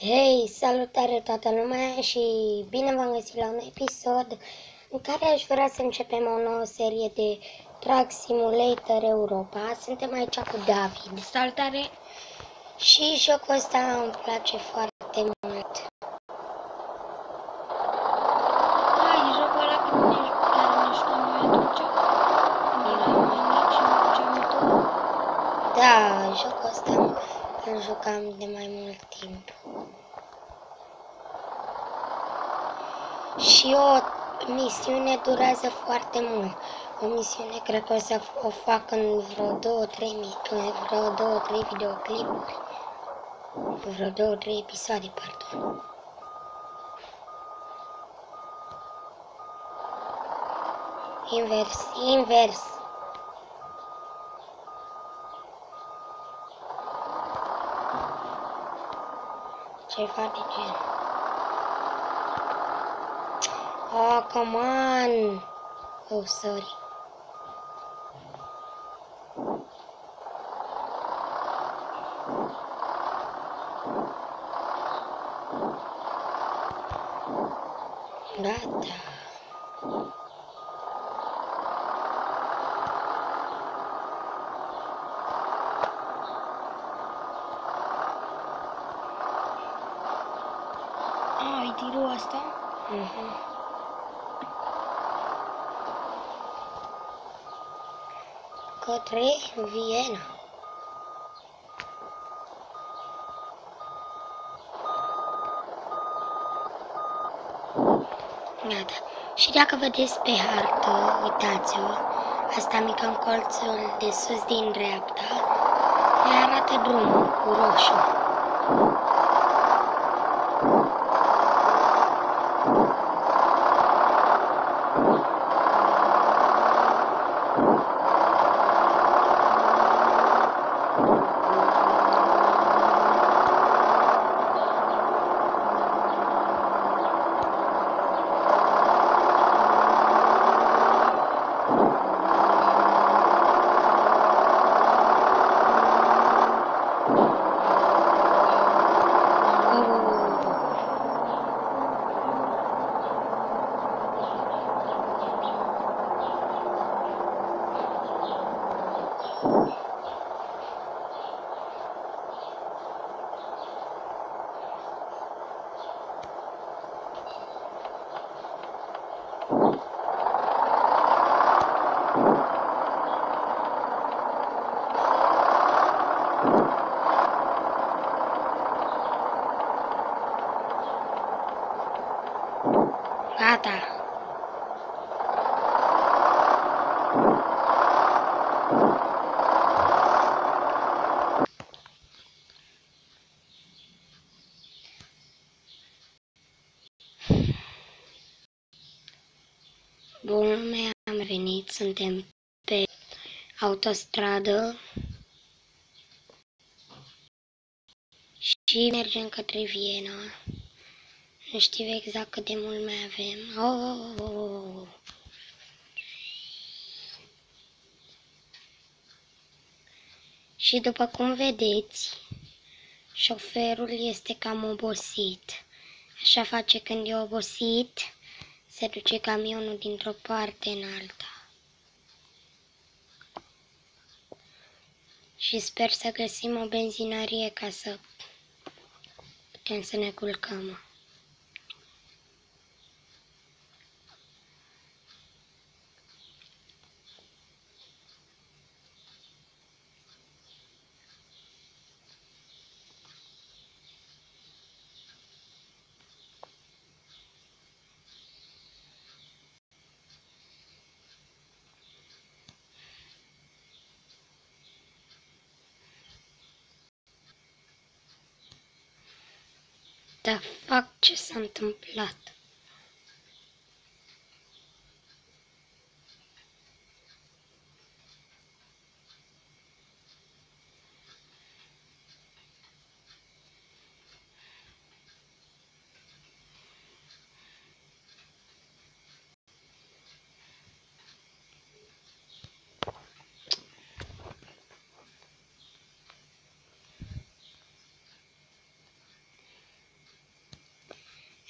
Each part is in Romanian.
Hei, salutare toată lumea și bine v-am găsit la un episod în care aș vrea să începem o nouă serie de Truck Simulator Europa. Suntem aici cu David. Salutare! Și jocul ăsta îmi place foarte mult. E jocul ăla care ne jucam noi atunci? Când eram mai mici și nu făceam YouTube? Da, jocul ăsta îl jucam de mai mult timp. Și o misiune durează foarte mult. O misiune cred că o să o fac în vreo 2-3 videoclipuri. Vreo 2-3 episoade, pardon. Invers. Ceva de gen. Oh, come on! Oh, sorry. Gata. E tirul asta? Către Viena. Gata. Și dacă vedeți pe hartă, uitați-o, asta mică în colțul de sus din dreapta, ne arată drumul cu roșu. Gata. Bună lume, am venit, suntem pe autostradă și mergem către Viena. Nu știu exact cât de mult mai avem. Oh. Și după cum vedeți, șoferul este cam obosit. Așa face când e obosit, se duce camionul dintr-o parte în alta. Și sper să găsim o benzinărie ca să putem să ne culcăm. Da, fac ce s-a întâmplat.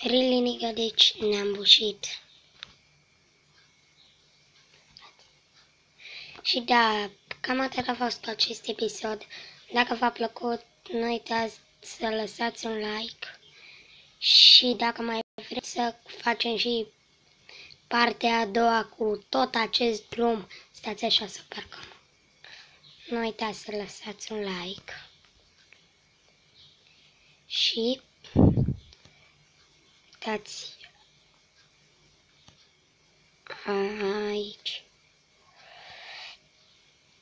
Really, nigga, deci ne-am bușit. Și da, cam atât a fost cu acest episod. Dacă v-a plăcut, nu uitați să lăsați un like. Și dacă mai vreți să facem și partea a doua cu tot acest drum, stați așa să parcăm. Nu uitați să lăsați un like. Și uitați aici.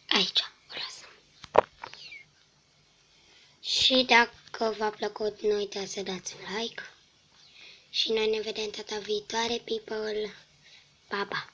Aici, o lăsăm. Și dacă v-a plăcut, nu uitați să dați un like. Și noi ne vedem data viitoare, people. Pa, pa!